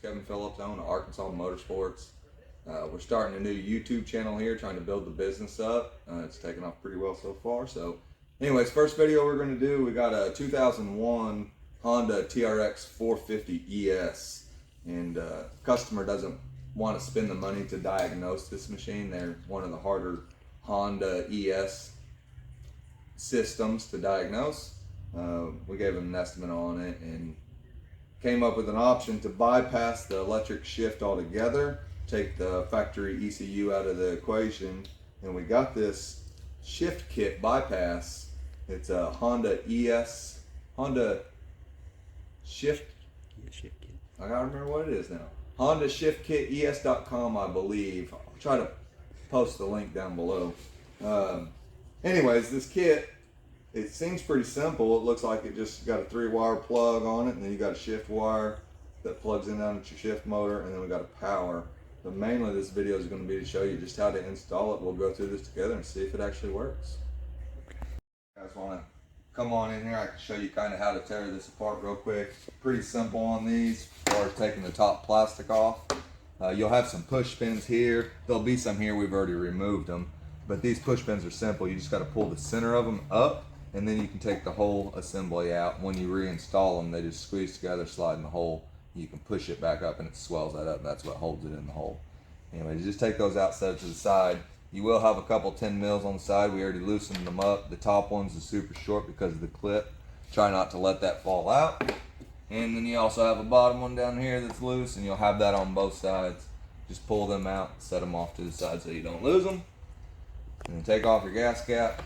Kevin Phillips. I own Arkansas Motorsports. We're starting a new YouTube channel here, trying to build the business up. It's taken off pretty well so far. So anyways, first video we're going to do, we got a 2001 Honda TRX450 ES. And customer doesn't want to spend the money to diagnose this machine. They're one of the harder Honda ES systems to diagnose. We gave them an estimate on it and came up with an option to bypass the electric shift altogether, take the factory ECU out of the equation, and we got this shift kit bypass. It's a Honda shift kit. I gotta remember what it is now. hondaesshiftkit.com, I believe. I'll try to post the link down below. Anyways, this kit, it seems pretty simple. It looks like it just got a 3-wire plug on it, and then you got a shift wire that plugs in down at your shift motor, and then we got a power. But mainly this video is going to be to show you just how to install it. We'll go through this together and see if it actually works. You guys want to come on in here? I can show you kind of how to tear this apart real quick. Pretty simple on these as far as taking the top plastic off. You'll have some push pins here. There'll be some here, we've already removed them. But these push pins are simple. You just got to pull the center of them up, and then you can take the whole assembly out. When you reinstall them, they just squeeze together, slide in the hole. You can push it back up and it swells that up. That's what holds it in the hole. Anyway, just take those out, set it to the side. You will have a couple 10 mils on the side. We already loosened them up. The top one's is super short because of the clip. Try not to let that fall out. And then you also have a bottom one down here that's loose, and you'll have that on both sides. Just pull them out, set them off to the side so you don't lose them. And then take off your gas cap.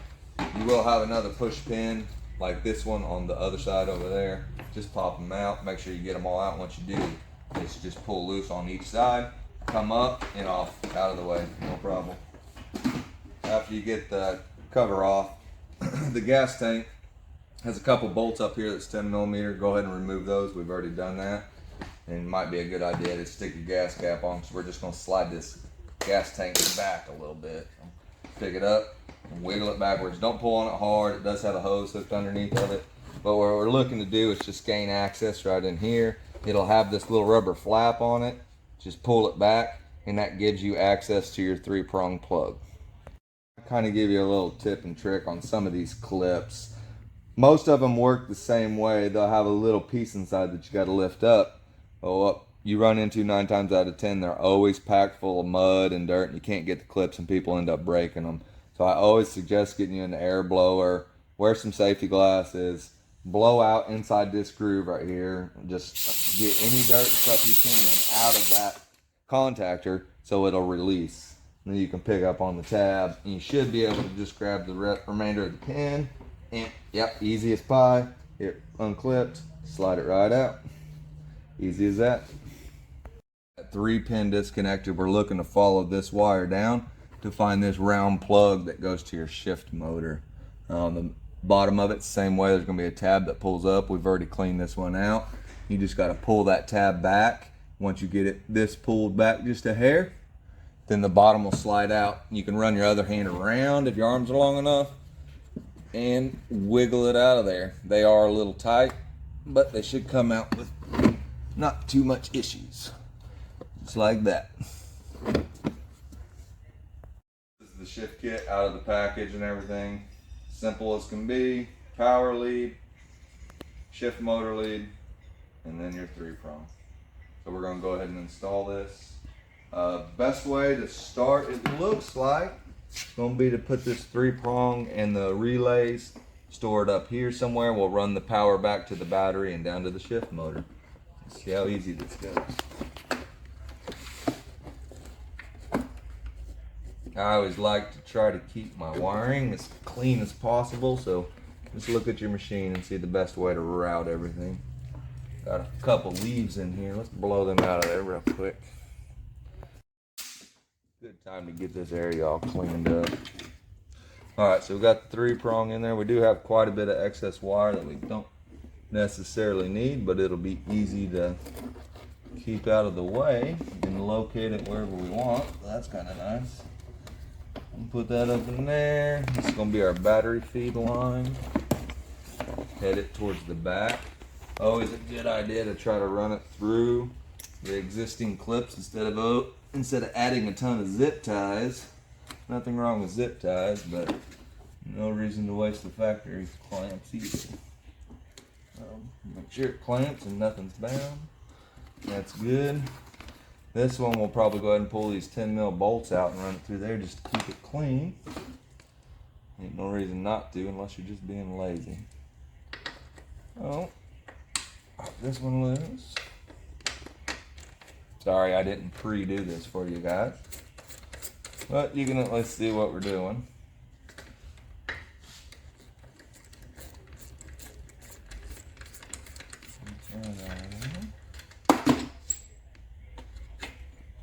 You will have another push pin like this one on the other side over there. Just pop them out. Make sure you get them all out. Once you do, they should just pull loose on each side. Come up and off, out of the way, no problem. After you get the cover off, the gas tank has a couple bolts up here that's 10 millimeter. Go ahead and remove those. We've already done that. And it might be a good idea to stick your gas cap on. So we're just going to slide this gas tank back a little bit. Pick it up and wiggle it backwards. Don't pull on it hard. It does have a hose hooked underneath of it. But what we're looking to do is just gain access right in here. It'll have this little rubber flap on it. Just pull it back, and that gives you access to your 3-prong plug. I'll kind of give you a little tip and trick on some of these clips. Most of them work the same way. They'll have a little piece inside that you got to lift up. But what you run into 9 times out of 10, they're always packed full of mud and dirt, and you can't get the clips, and people end up breaking them. So I always suggest getting you an air blower. Wear some safety glasses. Blow out inside this groove right here. Just get any dirt and stuff you can out of that contactor so it'll release. And then you can pick up on the tab, and you should be able to just grab the remainder of the pin. And yep, easy as pie. It unclipped, slide it right out. Easy as that. 3-pin disconnected. We're looking to follow this wire down to find this round plug that goes to your shift motor. The bottom of it, same way, there's going to be a tab that pulls up. We've already cleaned this one out. You just got to pull that tab back. Once you get this pulled back just a hair, then the bottom will slide out. You can run your other hand around if your arms are long enough and wiggle it out of there. They are a little tight, but they should come out with not too much issues. Just like that. This is the shift kit out of the package and everything. Simple as can be. Power lead, shift motor lead, and then your 3-prong. So we're going to go ahead and install this. Best way to start, it looks like, it's going to be to put this 3-prong and the relays stored up here somewhere. We'll run the power back to the battery and down to the shift motor. Let's see how easy this goes. I always like to try to keep my wiring as clean as possible, so just look at your machine and see the best way to route everything. Got a couple leaves in here. Let's blow them out of there real quick. Good time to get this area all cleaned up. Alright, so we've got the 3-prong in there. We do have quite a bit of excess wire that we don't necessarily need, but it'll be easy to keep out of the way and locate it wherever we want. That's kind of nice. Put that up in there. This is going to be our battery feed line. Head it towards the back. Always a good idea to try to run it through the existing clips instead of adding a ton of zip ties. Nothing wrong with zip ties, but no reason to waste the factory clamps either. Make sure it clamps and nothing's bound. That's good. This one we'll probably go ahead and pull these 10 mil bolts out and run it through there just to keep it clean. Ain't no reason not to unless you're just being lazy. Oh, this one loose. Sorry, I didn't pre-do this for you guys, but you can at least see what we're doing.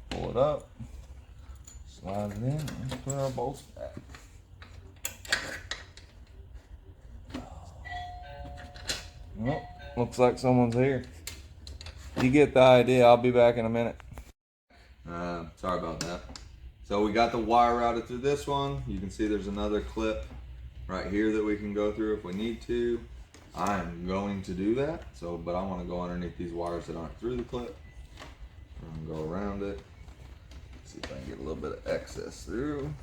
Pull it up, slide it in, and put our bolts back. Well, looks like someone's here. You get the idea. I'll be back in a minute. Sorry about that. So we got the wire routed through this one. You can see there's another clip right here that we can go through if we need to. I'm going to do that. But I want to go underneath these wires that aren't through the clip. I'm gonna go around it. See if I can get a little bit of excess through.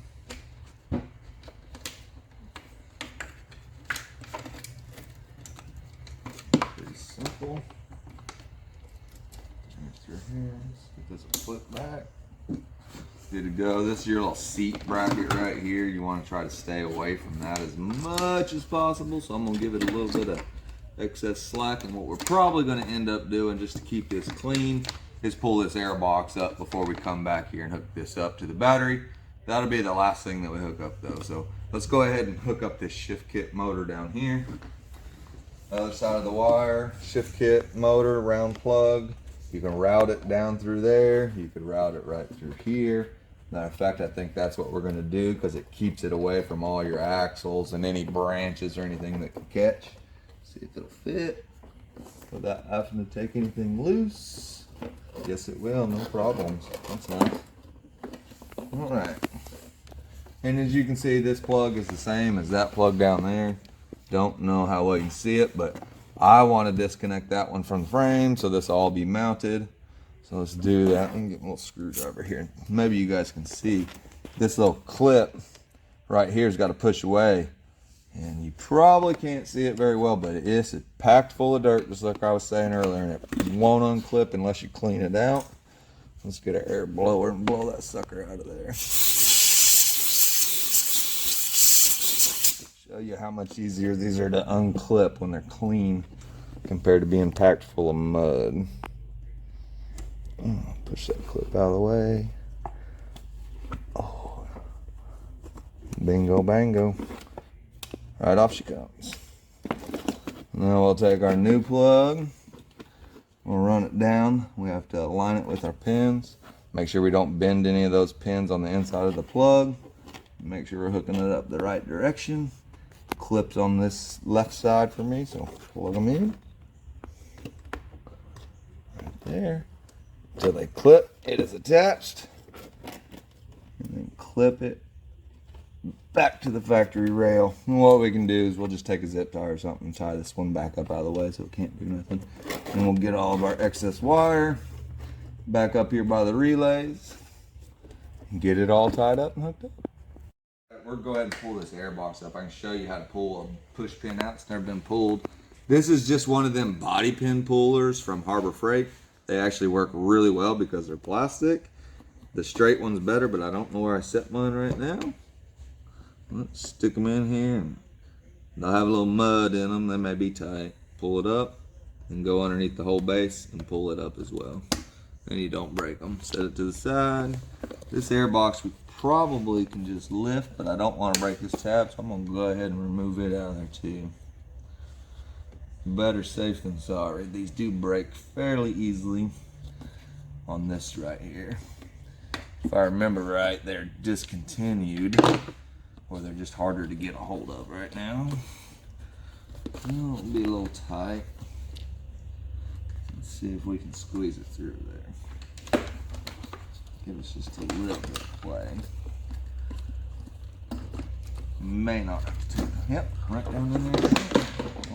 Pretty simple. Through here. Let's get this flip back. Good to go. This is your little seat bracket right here. You want to try to stay away from that as much as possible. So I'm going to give it a little bit of excess slack. And what we're probably going to end up doing, just to keep this clean, is pull this air box up before we come back here and hook this up to the battery. That'll be the last thing that we hook up though. So let's go ahead and hook up this shift kit motor down here. Other side of the wire, shift kit motor, round plug. You can route it down through there. You could route it right through here. Matter of fact, I think that's what we're going to do because it keeps it away from all your axles and any branches or anything that can catch. See if it'll fit without having to take anything loose. Yes, it will. No problems. That's nice. All right. And as you can see, this plug is the same as that plug down there. Don't know how well you can see it, but I want to disconnect that one from the frame so this will all be mounted. So let's do that. Let me get a little screwdriver here. Maybe you guys can see this little clip right here has got to push away. And you probably can't see it very well, but it's packed full of dirt, just like I was saying earlier, and it won't unclip unless you clean it out. Let's get an air blower and blow that sucker out of there. Show you how much easier these are to unclip when they're clean compared to being packed full of mud. Push that clip out of the way. Oh, bingo bango. Right off she comes. Now we'll take our new plug. We'll run it down. We have to align it with our pins. Make sure we don't bend any of those pins on the inside of the plug. Make sure we're hooking it up the right direction. Clips on this left side for me, so plug them in. Right there. Until they clip, it is attached. And then clip it back to the factory rail. And what we can do is we'll just take a zip tie or something and tie this one back up out of the way so it can't do nothing. And we'll get all of our excess wire back up here by the relays and get it all tied up and hooked up. We're going to go ahead and pull this air box up. I can show you how to pull a push pin out. It's never been pulled. This is just one of them body pin pullers from Harbor Freight. They actually work really well because they're plastic. The straight one's better, but I don't know where I set mine right now. Let's stick them in here, and they'll have a little mud in them. They may be tight. Pull it up and go underneath the whole base and pull it up as well. And you don't break them. Set it to the side. This air box we probably can just lift, but I don't want to break this tab, so I'm going to go ahead and remove it out of there too. Better safe than sorry. These do break fairly easily on this right here. If I remember right, they're discontinued, or they're just harder to get a hold of right now. It'll be a little tight. Let's see if we can squeeze it through there. Give us just a little bit of play. May not have to take it. Yep, right down in there.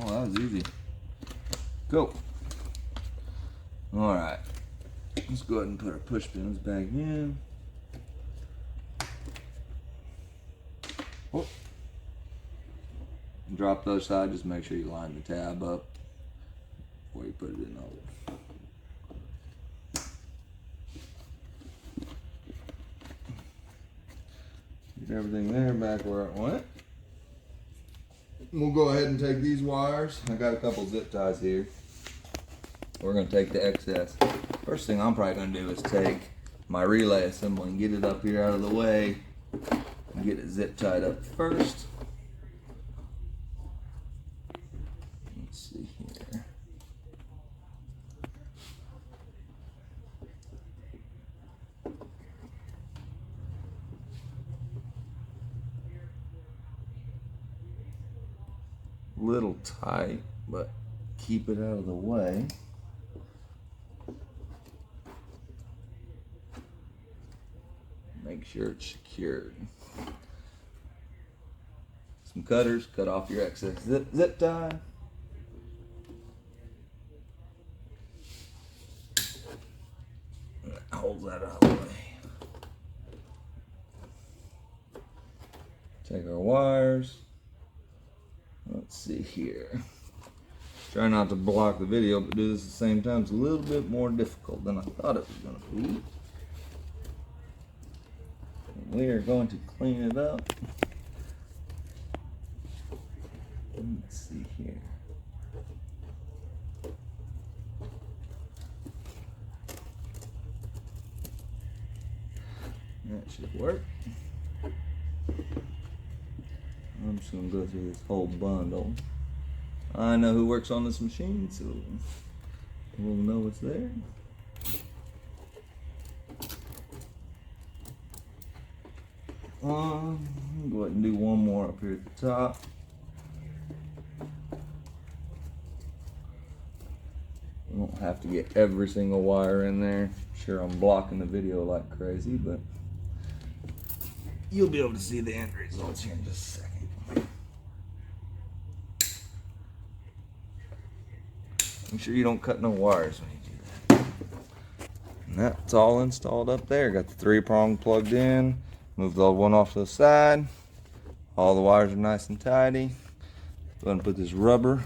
Oh, that was easy. Go. All right. Let's go ahead and put our push pins back in. Oh. Drop those sides, just make sure you line the tab up before you put it in the hole. Get everything there back where it went. We'll go ahead and take these wires. I got a couple zip ties here. We're gonna take the excess. First thing I'm probably gonna do is take my relay assembly and get it up here out of the way and get it zip tied up first. Let's see here. Little tight, but keep it out of the way. Make sure it's secured. Some cutters, cut off your excess zip tie. That holds that out of the way. Take our wires. Let's see here. Try not to block the video, but do this at the same time. It's a little bit more difficult than I thought it was going to be. And we are going to clean it up. Let's see here. That should work. I'm just going to go through this whole bundle. I know who works on this machine, so we'll know what's there. Go ahead and do one more up here at the top. You won't have to get every single wire in there. Sure, I'm blocking the video like crazy, but you'll be able to see the end results here in just a second. Make sure you don't cut no wires when you do that. And that's all installed up there. Got the 3-prong plugged in. Move the old one off to the side. All the wires are nice and tidy. Go ahead and put this rubber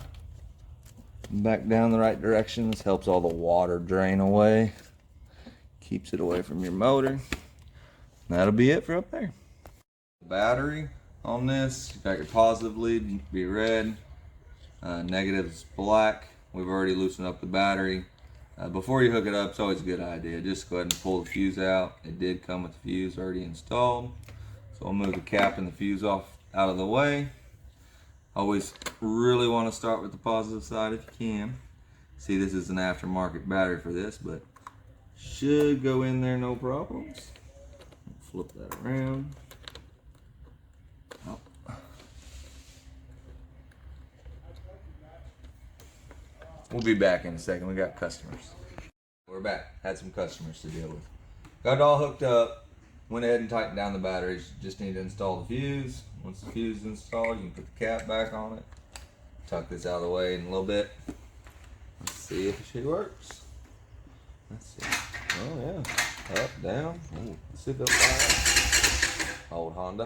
back down the right direction. This helps all the water drain away. Keeps it away from your motor. And that'll be it for up there. Battery on this, you got your positive lead, be red. Negative is black. We've already loosened up the battery. Before you hook it up, it's always a good idea. Just go ahead and pull the fuse out. It did come with the fuse already installed. So I'll move the cap and the fuse off out of the way. Always really want to start with the positive side if you can. See, this is an aftermarket battery for this, but should go in there no problems. Flip that around. Oh. We'll be back in a second. We got customers. We're back. Had some customers to deal with. Got it all hooked up. Went ahead and tightened down the batteries. Just need to install the fuse. Once the fuse is installed, you can put the cap back on it. Tuck this out of the way in a little bit. Let's see if she works. Let's see. Oh yeah. Up, down. Ooh, let's see if it'll fire. Old Honda.